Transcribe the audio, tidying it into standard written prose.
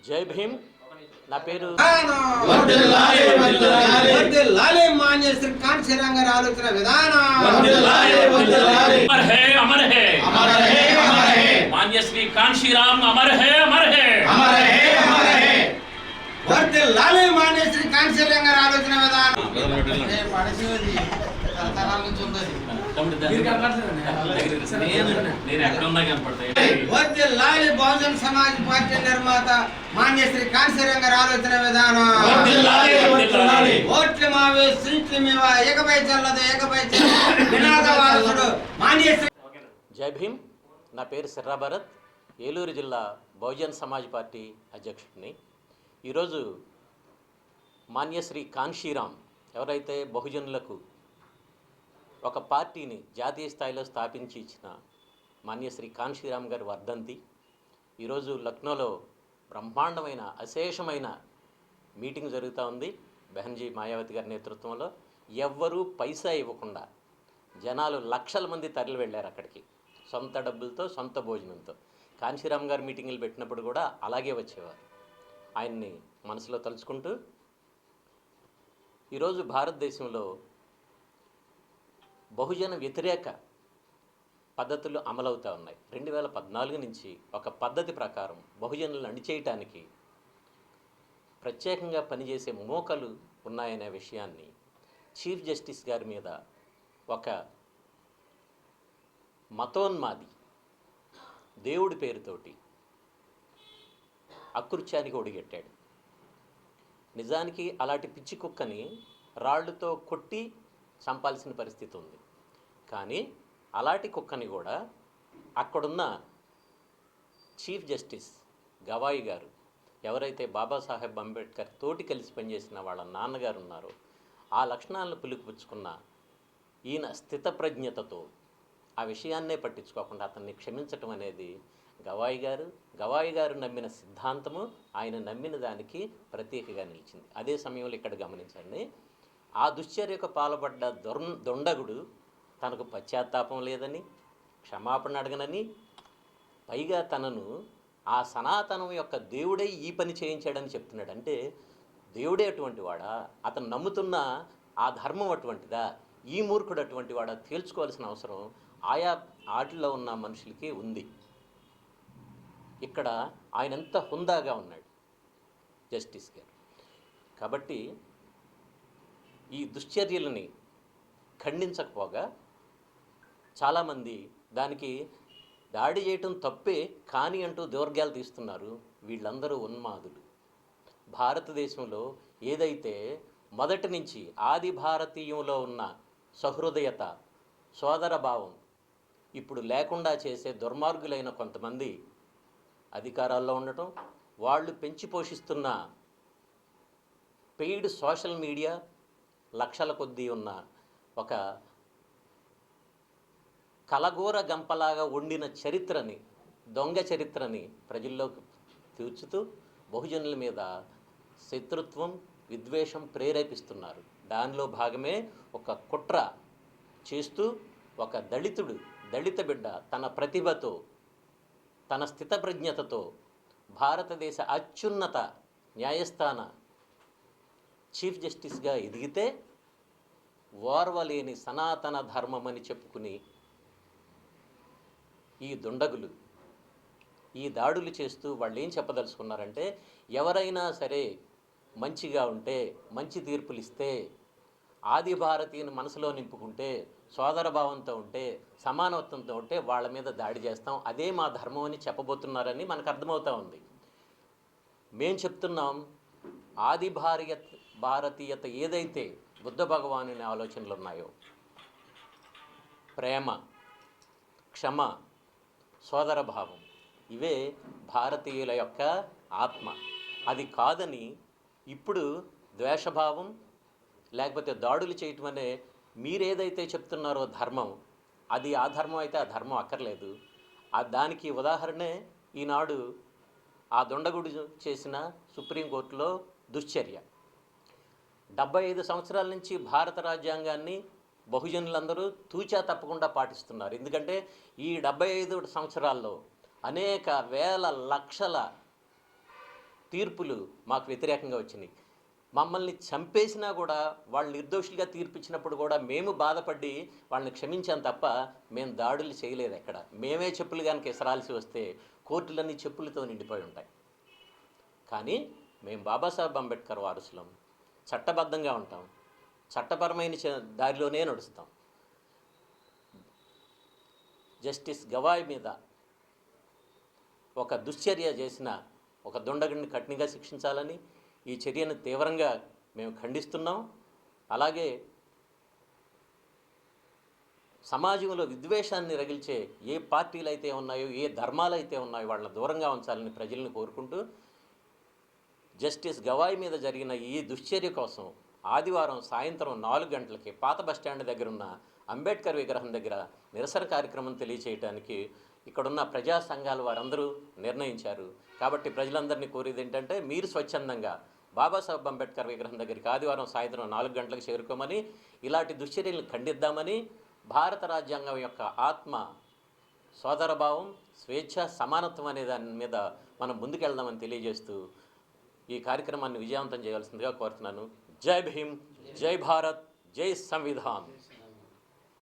జై భీమ్. నా పేరు మాన్య శ్రీ కాంశీరామ్ గారి ఆలోచన విధానం मान्य श्री कांशीराम अमर है अमर है अमर है अमर है వర్ధిల్లాలి మాన్య శ్రీ కాంశీరామ్ గారి ఆలోచన విధానం వర్ధిల్లాలి బహుజన్ సమాజ్ పార్టీ నిర్మాత మాన్య శ్రీ కాంశీరామ్ గారి ఆలోచన విధానం ఓట్లు మావే సీట్లు మీవా ఏకపై చల్లదు ఏకపై వినాద వారసుడు మాన్య శ్రీ. జై భీమ్. నా పేరు సిర్రా భరత్, ఏలూరు జిల్లా బహుజన్ సమాజ్ పార్టీ అధ్యక్షుడిని. ఈరోజు మాన్యశ్రీ కాంశీరామ్ ఎవరైతే బహుజనులకు ఒక పార్టీని జాతీయ స్థాయిలో స్థాపించి ఇచ్చిన మాన్యశ్రీ కాంశీరామ్ గారి వర్ధంతి. ఈరోజు లక్నోలో బ్రహ్మాండమైన అశేషమైన మీటింగ్ జరుగుతూ ఉంది బెహన్జీ మాయావతి గారి నేతృత్వంలో. ఎవ్వరూ పైసా ఇవ్వకుండా జనాలు లక్షల మంది తరలి వెళ్ళారు అక్కడికి, సొంత డబ్బులతో సొంత భోజనంతో. కాంశీరామ్ గారు మీటింగులు పెట్టినప్పుడు కూడా అలాగే వచ్చేవారు. ఆయన్ని మనసులో తలుచుకుంటూ ఈరోజు భారతదేశంలో బహుజన వ్యతిరేక పద్ధతులు అమలవుతూ ఉన్నాయి. 2014 నుంచి ఒక పద్ధతి ప్రకారం బహుజనులను అణిచేయటానికి ప్రత్యేకంగా పనిచేసే మోకలు ఉన్నాయనే విషయాన్ని చీఫ్ జస్టిస్ గారి మీద ఒక మతోన్మాది దేవుడి పేరుతోటి అకృత్యానికి ఒడిగట్టాడు. నిజానికి అలాంటి పిచ్చి కుక్కని రాళ్లతో కొట్టి చంపాల్సిన పరిస్థితి ఉంది. కానీ అలాంటి కుక్కని కూడా అక్కడున్న చీఫ్ జస్టిస్ గవాయి గారు, ఎవరైతే బాబాసాహెబ్ అంబేద్కర్ తోటి కలిసి పనిచేసిన వాళ్ళ నాన్నగారు ఉన్నారో, ఆ లక్షణాలను పులుకుపుచ్చుకున్న ఈయన స్థితప్రజ్ఞతతో ఆ విషయాన్నే పట్టించుకోకుండా అతన్ని క్షమించటం అనేది గవాయి గారు నమ్మిన సిద్ధాంతము, ఆయన నమ్మిన దానికి ప్రత్యేకగా నిలిచింది. అదే సమయంలో ఇక్కడ గమనించండి, ఆ దుశ్చర్యకు పాల్పడ్డ దొండగుడు తనకు పశ్చాత్తాపం లేదని, క్షమాపణ అడగనని, పైగా తనను ఆ సనాతనం యొక్క దేవుడే ఈ పని చేయించాడని చెప్తున్నాడు. అంటే దేవుడే అటువంటి వాడా, అతను నమ్ముతున్న ఆ ధర్మం అటువంటిదా, ఈ మూర్ఖుడు అటువంటి వాడా తేల్చుకోవాల్సిన అవసరం ఆయా ఆటల్లో ఉన్న మనుషులకి ఉంది. ఇక్కడ ఆయన ఎంత హుందాగా ఉన్నాడు జస్టిస్ గారు. కాబట్టి ఈ దుశ్చర్యలని ఖండించకపోగా చాలామంది దానికి దాడి చేయటం తప్పే కానీ అంటూ దౌర్గాలు తీస్తున్నారు. వీళ్ళందరూ ఉన్మాదులు. భారతదేశంలో ఏదైతే మొదటి నుంచి ఆది భారతీయంలో ఉన్న సహృదయత, సోదర భావం ఇప్పుడు లేకుండా చేసే దుర్మార్గులైన కొంతమంది అధికారాల్లో ఉండటం, వాళ్ళు పెంచి పోషిస్తున్న పెయిడ్ సోషల్ మీడియా, లక్షల కొద్దీ ఉన్న ఒక కలగూర గంపలాగా వండిన చరిత్రని, దొంగ చరిత్రని ప్రజల్లోకి తీర్చుతూ బహుజనుల మీద శత్రుత్వం, విద్వేషం ప్రేరేపిస్తున్నారు. దానిలో భాగమే ఒక కుట్ర చేస్తూ ఒక దళిత బిడ్డ తన ప్రతిభతో, తన స్థితప్రజ్ఞతతో భారతదేశ అత్యున్నత న్యాయస్థాన చీఫ్ జస్టిస్గా ఎదిగితే ఓర్వలేని సనాతన ధర్మమని చెప్పుకుని ఈ దుండగులు ఈ దాడులు చేస్తూ వాళ్ళు ఏం చెప్పదలుచుకున్నారంటే, ఎవరైనా సరే మంచిగా ఉంటే, మంచి తీర్పులు ఇస్తే, ఆది భారతీయుని మనసులో నింపుకుంటే, సోదరభావంతో ఉంటే, సమానత్వంతో ఉంటే వాళ్ళ మీద దాడి చేస్తాం, అదే మా ధర్మం అని చెప్పబోతున్నారని మనకు అర్థమవుతూ ఉంది. మేం చెప్తున్నాం, ఆది భారతీయత ఏదైతే బుద్ధ భగవానుని ఆలోచనలు ఉన్నాయో, ప్రేమ, క్షమ, సోదరభావం, ఇవే భారతీయుల యొక్క ఆత్మ. అది కాదని ఇప్పుడు ద్వేషభావం లేకపోతే దాడులు చేయటం అనే మీరేదైతే చెప్తున్నారో ధర్మం, అది ఆ ధర్మం అయితే ఆ ధర్మం అక్కర్లేదు. దానికి ఉదాహరణే ఈనాడు ఆ దొండగుడు చేసిన సుప్రీంకోర్టులో దుశ్చర్య. 75 సంవత్సరాల నుంచి భారత రాజ్యాంగాన్ని బహుజనులందరూ తూచా తప్పకుండా పాటిస్తున్నారు. ఎందుకంటే ఈ 75 సంవత్సరాల్లో అనేక వేల లక్షల తీర్పులు మాకు వ్యతిరేకంగా వచ్చినాయి. మమ్మల్ని చంపేసినా కూడా వాళ్ళు నిర్దోషులుగా తీర్పిచ్చినప్పుడు కూడా మేము బాధపడి వాళ్ళని క్షమించాం తప్ప మేము దాడులు చేయలేదు. ఎక్కడ మేమే చెప్పులు కనుక ఇసరాల్సి వస్తే కోర్టులన్నీ చెప్పులతో నిండిపోయి ఉంటాయి. కానీ మేము బాబాసాహెబ్ అంబేద్కర్ వారసులం, చట్టబద్ధంగా ఉంటాం, చట్టపరమైన దారిలోనే నడుస్తాం. జస్టిస్ గవాయ్ మీద ఒక దుశ్చర్య చేసిన ఒక దుండగుడిని కఠినంగా శిక్షించాలని ఈ చర్యను తీవ్రంగా మేము ఖండిస్తున్నాం. అలాగే సమాజంలో విద్వేషాన్ని రగిల్చే ఏ పార్టీలు అయితే ఉన్నాయో, ఏ ధర్మాలు అయితే ఉన్నాయో వాళ్ళని దూరంగా ఉంచాలని ప్రజలను కోరుకుంటూ, జస్టిస్ గవాయ్ మీద జరిగిన ఈ దుశ్చర్య కోసం ఆదివారం సాయంత్రం 4 గంటలకి పాత బస్టాండ్ దగ్గర ఉన్న అంబేద్కర్ విగ్రహం దగ్గర నిరసన కార్యక్రమం తెలియచేయడానికి ఇక్కడున్న ప్రజా సంఘాల వారందరూ నిర్ణయించారు. కాబట్టి ప్రజలందరినీ కోరేది ఏంటంటే, మీరు స్వచ్ఛందంగా బాబాసాహెబ్ అంబేద్కర్ విగ్రహం దగ్గరికి ఆదివారం సాయంత్రం 4 గంటలకు చేరుకోమని, ఇలాంటి దుశ్చర్యలను ఖండిద్దామని, భారత రాజ్యాంగం యొక్క ఆత్మ, సోదరభావం, స్వేచ్ఛ, సమానత్వం అనే దాని మీద మనం ముందుకెళ్దామని తెలియజేస్తూ ఈ కార్యక్రమాన్ని విజయవంతం చేయవలసిందిగా కోరుతున్నాను. జై భీమ్, జై భారత్, జై సంవిధాన్.